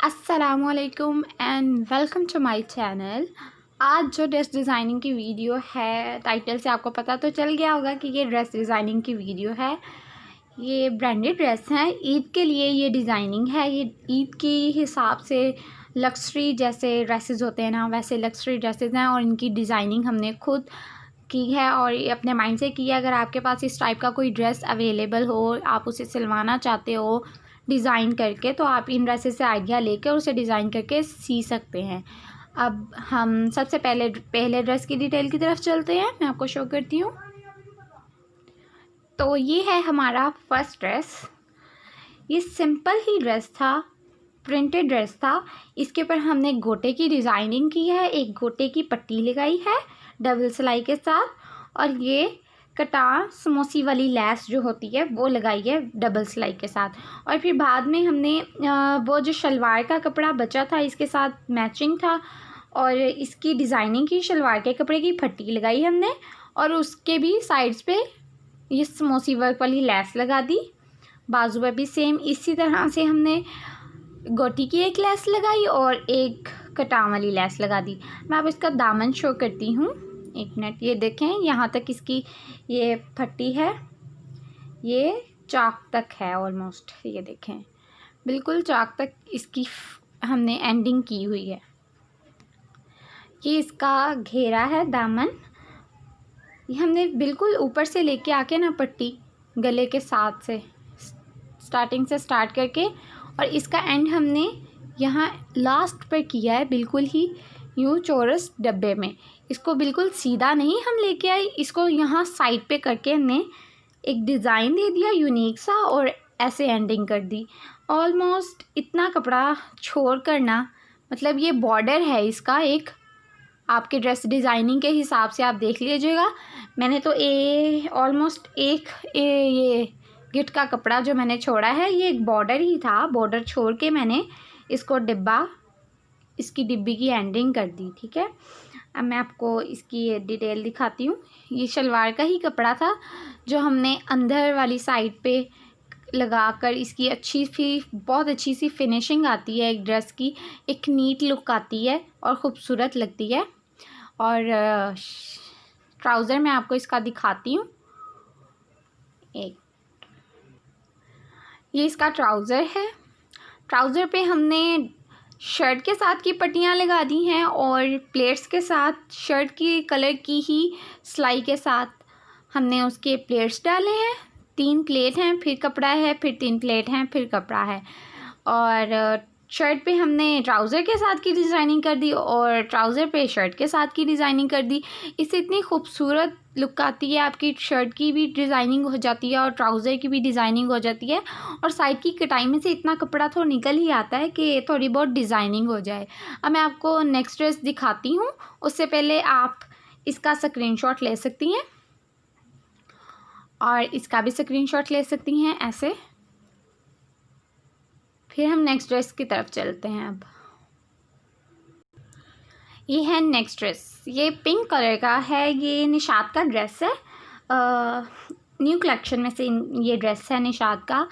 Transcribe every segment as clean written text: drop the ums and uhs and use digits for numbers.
अस्सलामुअलैकुम and welcome to my channel. आज जो ड्रेस डिज़ाइनिंग की वीडियो है, टाइटल से आपको पता तो चल गया होगा कि ये ड्रेस डिज़ाइनिंग की वीडियो है। ये ब्रांडेड ड्रेस हैं, ईद के लिए ये डिज़ाइनिंग है। ये ईद के हिसाब से लक्सरी जैसे ड्रेसेस होते हैं ना, वैसे लक्सरी ड्रेसेस हैं और इनकी डिज़ाइनिंग हमने खुद की है और ये अपने माइंड से की है। अगर आपके पास इस टाइप का कोई ड्रेस अवेलेबल हो, आप उसे सिलवाना चाहते हो डिज़ाइन करके, तो आप इन ड्रेसेस से आइडिया लेकर उसे डिज़ाइन करके सी सकते हैं। अब हम सबसे पहले ड्रेस की डिटेल की तरफ चलते हैं। मैं आपको शो करती हूँ। तो ये है हमारा फर्स्ट ड्रेस। ये सिंपल ही ड्रेस था, प्रिंटेड ड्रेस था। इसके ऊपर हमने गोटे की डिज़ाइनिंग की है, एक गोटे की पट्टी लगाई है डबल सिलाई के साथ, और ये कटार समोसी वाली लैस जो होती है वो लगाई है डबल सिलाई के साथ। और फिर बाद में हमने वो जो शलवार का कपड़ा बचा था इसके साथ मैचिंग था और इसकी डिज़ाइनिंग की, शलवार के कपड़े की पट्टी लगाई हमने और उसके भी साइड्स पे ये समोसी वर्क वाली लैस लगा दी। बाजू पर भी सेम इसी तरह से हमने गोटी की एक लैस लगाई और एक कटार वाली लैस लगा दी। मैं अब इसका दामन शो करती हूँ, एक मिनट। ये देखें, यहाँ तक इसकी ये पट्टी है, ये चाक तक है ऑलमोस्ट। ये देखें, बिल्कुल चाक तक इसकी हमने एंडिंग की हुई है। ये इसका घेरा है, दामन। ये हमने बिल्कुल ऊपर से लेके आके ना पट्टी गले के साथ से स्टार्टिंग से स्टार्ट करके, और इसका एंड हमने यहाँ लास्ट पर किया है, बिल्कुल ही यूँ चौरस डब्बे में। इसको बिल्कुल सीधा नहीं हम लेके आए, इसको यहाँ साइड पे करके हमने एक डिज़ाइन दे दिया यूनिक सा और ऐसे एंडिंग कर दी। ऑलमोस्ट इतना कपड़ा छोड़ कर ना, मतलब ये बॉर्डर है इसका एक, आपके ड्रेस डिज़ाइनिंग के हिसाब से आप देख लीजिएगा। मैंने तो ऑलमोस्ट ये गिट का कपड़ा जो मैंने छोड़ा है ये एक बॉर्डर ही था, बॉर्डर छोड़ के मैंने इसको इसकी डिब्बी की एंडिंग कर दी। ठीक है, अब मैं आपको इसकी डिटेल दिखाती हूँ। ये शलवार का ही कपड़ा था जो हमने अंदर वाली साइड पे लगाकर इसकी बहुत अच्छी सी फिनिशिंग आती है एक ड्रेस की, एक नीट लुक आती है और ख़ूबसूरत लगती है। और ट्राउज़र मैं आपको इसका दिखाती हूँ, एक ये इसका ट्राउज़र है। ट्राउज़र पे हमने शर्ट के साथ की पट्टियाँ लगा दी हैं और प्लेट्स के साथ शर्ट की कलर की ही सिलाई के साथ हमने उसके प्लेट्स डाले हैं। 3 प्लेट हैं, फिर कपड़ा है, फिर 3 प्लेट हैं, फिर कपड़ा है। और शर्ट पे हमने ट्राउज़र के साथ की डिज़ाइनिंग कर दी और ट्राउज़र पे शर्ट के साथ की डिज़ाइनिंग कर दी। इससे इतनी खूबसूरत लुक आती है, आपकी शर्ट की भी डिज़ाइनिंग हो जाती है और ट्राउज़र की भी डिज़ाइनिंग हो जाती है, और साइड की कटाई में से इतना कपड़ा तो निकल ही आता है कि थोड़ी बहुत डिज़ाइनिंग हो जाए। अब मैं आपको नेक्स्ट ड्रेस दिखाती हूँ, उससे पहले आप इसका स्क्रीनशॉट ले सकती हैं और इसका भी स्क्रीनशॉट ले सकती हैं ऐसे। फिर हम नेक्स्ट ड्रेस की तरफ चलते हैं। अब ये है नेक्स्ट ड्रेस, ये पिंक कलर का है, ये निशात का ड्रेस है। न्यू कलेक्शन में से ये ड्रेस है निशात का।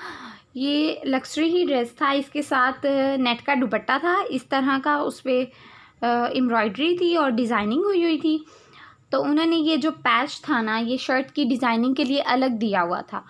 ये लक्सरी ही ड्रेस था, इसके साथ नेट का दुपट्टा था इस तरह का, उस पर एम्ब्रॉयडरी थी और डिज़ाइनिंग हुई हुई थी। तो उन्होंने ये जो पैच था ना, ये शर्ट की डिज़ाइनिंग के लिए अलग दिया हुआ था।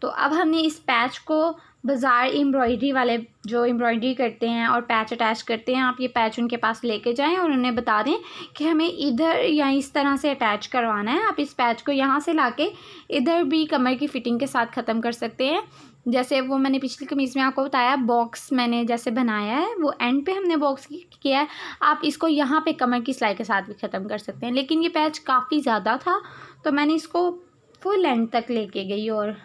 तो अब हमने इस पैच को बाज़ार एम्ब्रॉयडरी वाले जो एम्ब्रॉयडरी करते हैं और पैच अटैच करते हैं, आप ये पैच उनके पास लेके जाएं और उन्हें बता दें कि हमें इधर या इस तरह से अटैच करवाना है। आप इस पैच को यहाँ से लाके इधर भी कमर की फ़िटिंग के साथ ख़त्म कर सकते हैं। जैसे वो मैंने पिछली कमीज़ में आपको बताया, बॉक्स मैंने जैसे बनाया है वो एंड पे हमने बॉक्स किया है, आप इसको यहाँ पे कमर की सिलाई के साथ भी ख़त्म कर सकते हैं। लेकिन ये पैच काफ़ी ज़्यादा था तो मैंने इसको फुल एंड तक लेके गई और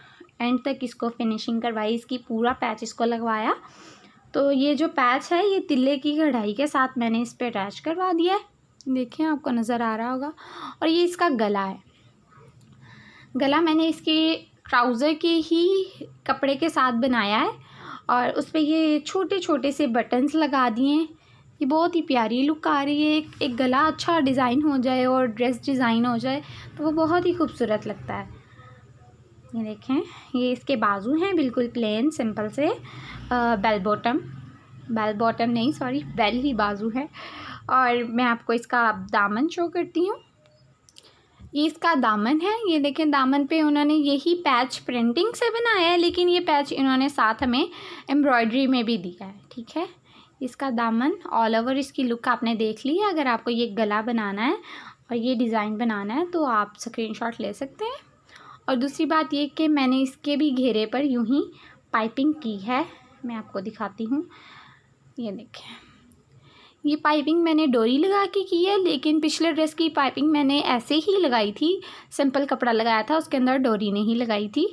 एंड तक इसको फिनिशिंग करवाई, इसकी पूरा पैच इसको लगवाया। तो ये जो पैच है ये तिल्ले की कढ़ाई के साथ मैंने इस पर अटैच करवा दिया है, देखिए आपको नज़र आ रहा होगा। और ये इसका गला है, गला मैंने इसकी ट्राउज़र के ही कपड़े के साथ बनाया है और उस पर ये छोटे छोटे से बटन्स लगा दिए हैं। ये बहुत ही प्यारी लुक आ रही है। एक गला अच्छा डिज़ाइन हो जाए और ड्रेस डिज़ाइन हो जाए तो वो बहुत ही खूबसूरत लगता है। ये देखें, ये इसके बाजू हैं बिल्कुल प्लेन सिंपल से बेल बॉटम। बेल बॉटम नहीं, सॉरी, बेल ही बाजू है। और मैं आपको इसका दामन शो करती हूँ। ये इसका दामन है, ये देखें, दामन पे उन्होंने यही पैच प्रिंटिंग से बनाया है, लेकिन ये पैच इन्होंने साथ हमें एम्ब्रॉयडरी में भी दिया है। ठीक है, इसका दामन ऑल ओवर इसकी लुक आपने देख ली है। अगर आपको ये गला बनाना है और ये डिज़ाइन बनाना है तो आप स्क्रीनशॉट ले सकते हैं। और दूसरी बात ये कि मैंने इसके भी घेरे पर यूं ही पाइपिंग की है, मैं आपको दिखाती हूँ। ये देखें, ये पाइपिंग मैंने डोरी लगा के की है, लेकिन पिछले ड्रेस की पाइपिंग मैंने ऐसे ही लगाई थी, सिंपल कपड़ा लगाया था, उसके अंदर डोरी नहीं लगाई थी।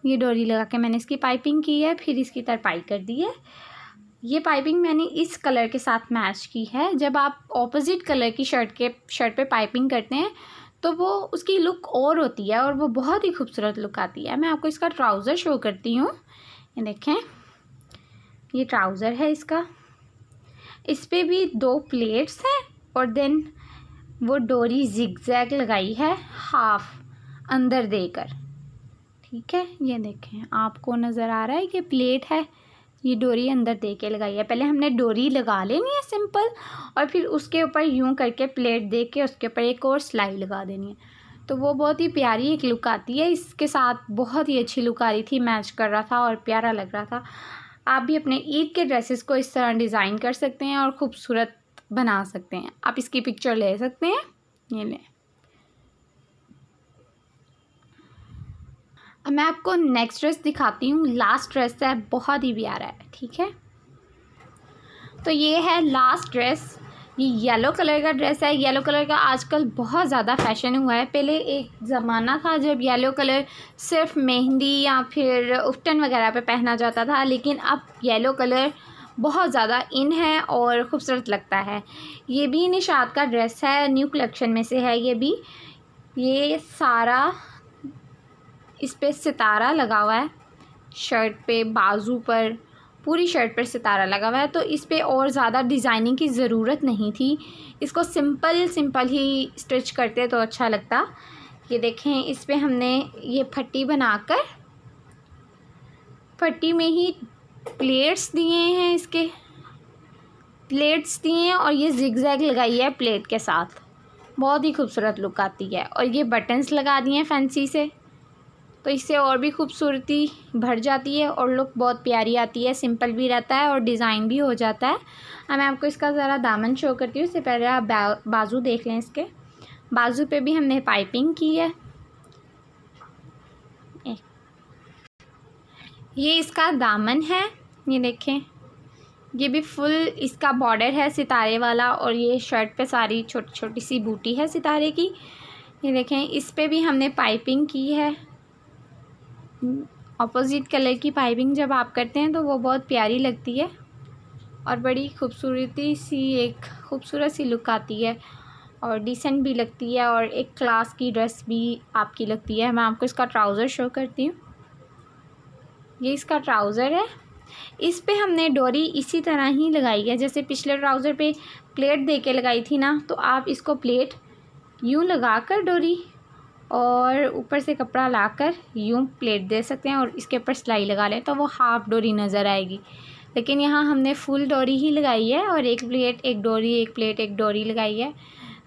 ये डोरी लगा के मैंने इसकी पाइपिंग की है, फिर इसकी तरपाई कर दी है। ये पाइपिंग मैंने इस कलर के साथ मैच की है। जब आप ऑपोजिट कलर की शर्ट पे पाइपिंग करते हैं तो वो उसकी लुक और होती है और वो बहुत ही खूबसूरत लुक आती है। मैं आपको इसका ट्राउज़र शो करती हूँ। ये देखें, ये ट्राउज़र है इसका। इस पर भी 2 प्लेट्स हैं और देन वो डोरी जिगजैग लगाई है हाफ अंदर देकर। ठीक है, ये देखें, आपको नज़र आ रहा है कि प्लेट है, ये डोरी अंदर दे के लगाई है। पहले हमने डोरी लगा लेनी है सिंपल, और फिर उसके ऊपर यूं करके प्लेट दे के उसके ऊपर एक और सिलाई लगा देनी है, तो वो बहुत ही प्यारी एक लुक आती है। इसके साथ बहुत ही अच्छी लुक आ रही थी, मैच कर रहा था और प्यारा लग रहा था। आप भी अपने ईद के ड्रेसेस को इस तरह डिज़ाइन कर सकते हैं और ख़ूबसूरत बना सकते हैं। आप इसकी पिक्चर ले सकते हैं, ये लें। अब मैं आपको नेक्स्ट ड्रेस दिखाती हूँ। लास्ट ड्रेस है, बहुत ही प्यारा है। ठीक है, तो ये है लास्ट ड्रेस। ये येलो कलर का ड्रेस है। येलो कलर का आजकल बहुत ज़्यादा फैशन हुआ है। पहले एक ज़माना था जब येलो कलर सिर्फ मेहंदी या फिर उफ्टन वगैरह पे पहना जाता था, लेकिन अब येलो कलर बहुत ज़्यादा इन है और ख़ूबसूरत लगता है। ये भी निशात का ड्रेस है, न्यू कलेक्शन में से है ये भी। ये सारा इस पे सितारा लगा हुआ है, शर्ट पे, बाजू पर, पूरी शर्ट पर सितारा लगा हुआ है। तो इस पे और ज़्यादा डिज़ाइनिंग की ज़रूरत नहीं थी, इसको सिंपल ही स्टिच करते तो अच्छा लगता। ये देखें, इस पे हमने ये फट्टी बनाकर, फट्टी में ही प्लेट्स दिए हैं, इसके प्लेट्स दिए हैं और ये जिगजैग लगाई है प्लेट के साथ, बहुत ही खूबसूरत लुक आती है। और ये बटन्स लगा दिए हैं फैंसी से, तो इससे और भी खूबसूरती भर जाती है और लुक बहुत प्यारी आती है। सिंपल भी रहता है और डिज़ाइन भी हो जाता है। अब मैं आपको इसका ज़रा दामन शो करती हूँ। इससे पहले आप बाजू देख लें। इसके बाजू पे भी हमने पाइपिंग की है। ये इसका दामन है, ये देखें, ये भी फुल इसका बॉर्डर है सितारे वाला, और ये शर्ट पे सारी छोटी छोटी सी बूटी है सितारे की। ये देखें, इस पे भी हमने पाइपिंग की है। ऑपोजिट कलर की पाइपिंग जब आप करते हैं तो वो बहुत प्यारी लगती है और बड़ी खूबसूरती सी, एक खूबसूरत सी लुक आती है और डिसेंट भी लगती है और एक क्लास की ड्रेस भी आपकी लगती है। मैं आपको इसका ट्राउज़र शो करती हूँ। ये इसका ट्राउज़र है। इस पे हमने डोरी इसी तरह ही लगाई है जैसे पिछले ट्राउज़र पे प्लेट दे के लगाई थी ना, तो आप इसको प्लेट यूँ लगा कर डोरी और ऊपर से कपड़ा लाकर यूँ प्लेट दे सकते हैं और इसके ऊपर सिलाई लगा लें तो वो हाफ़ डोरी नज़र आएगी। लेकिन यहाँ हमने फुल डोरी ही लगाई है और एक प्लेट एक डोरी, एक प्लेट एक डोरी लगाई है,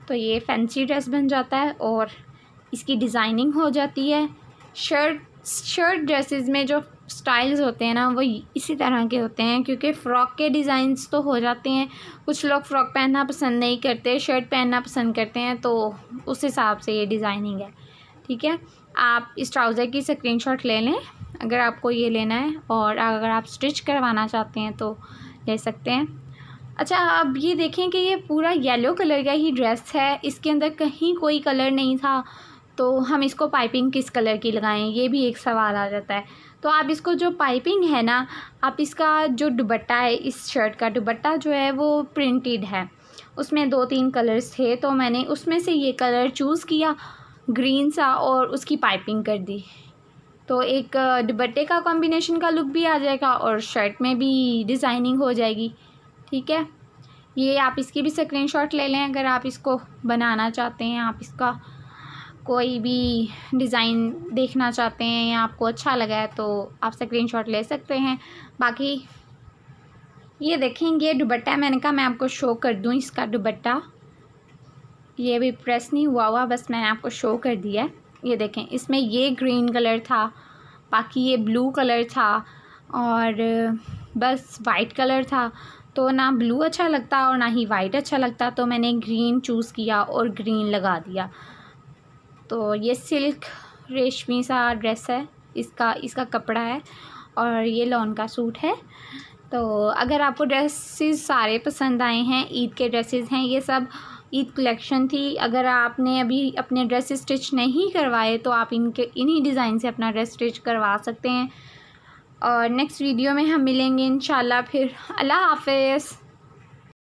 तो ये फैंसी ड्रेस बन जाता है और इसकी डिज़ाइनिंग हो जाती है। शर्ट ड्रेसेस में जो स्टाइल्स होते हैं ना वो इसी तरह के होते हैं, क्योंकि फ़्रॉक के डिज़ाइंस तो हो जाते हैं। कुछ लोग फ़्रॉक पहनना पसंद नहीं करते, शर्ट पहनना पसंद करते हैं, तो उस हिसाब से ये डिज़ाइनिंग है। ठीक है, आप इस ट्राउज़र की स्क्रीनशॉट ले लें अगर आपको ये लेना है, और अगर आप स्टिच करवाना चाहते हैं तो ले सकते हैं। अच्छा, अब ये देखें कि ये पूरा येलो कलर का ही ड्रेस है, इसके अंदर कहीं कोई कलर नहीं था, तो हम इसको पाइपिंग किस कलर की लगाएं, ये भी एक सवाल आ जाता है। तो आप इसको जो पाइपिंग है ना, आप इसका जो दुपट्टा है, इस शर्ट का दुपट्टा जो है वो प्रिंटेड है, उसमें 2-3 कलर्स थे, तो मैंने उसमें से ये कलर चूज़ किया ग्रीन सा और उसकी पाइपिंग कर दी, तो एक दुपट्टे का कॉम्बिनेशन का लुक भी आ जाएगा और शर्ट में भी डिज़ाइनिंग हो जाएगी। ठीक है, ये आप इसकी भी स्क्रीनशॉट ले लें अगर आप इसको बनाना चाहते हैं, आप इसका कोई भी डिज़ाइन देखना चाहते हैं या आपको अच्छा लगा है तो आप स्क्रीनशॉट ले सकते हैं। बाकी ये देखें, ये दुपट्टा है। मैंने कहा मैं आपको शो कर दूँ इसका दुपट्टा। ये अभी प्रेस नहीं हुआ, बस मैंने आपको शो कर दिया है। ये देखें, इसमें ये ग्रीन कलर था, बाकी ये ब्लू कलर था और बस वाइट कलर था। तो ना ब्लू अच्छा लगता और ना ही वाइट अच्छा लगता, तो मैंने ग्रीन चूज़ किया और ग्रीन लगा दिया। तो ये सिल्क रेशमी सा ड्रेस है, इसका कपड़ा है और ये लॉन का सूट है। तो अगर आपको ड्रेसेस सारे पसंद आए हैं, ईद के ड्रेसेस हैं, ये सब ईद कलेक्शन थी। अगर आपने अभी अपने ड्रेस स्टिच नहीं करवाए तो आप इन्हीं डिज़ाइन से अपना ड्रेस स्टिच करवा सकते हैं। और नेक्स्ट वीडियो में हम मिलेंगे इंशाल्लाह फिर। अल्लाह हाफ़िज़।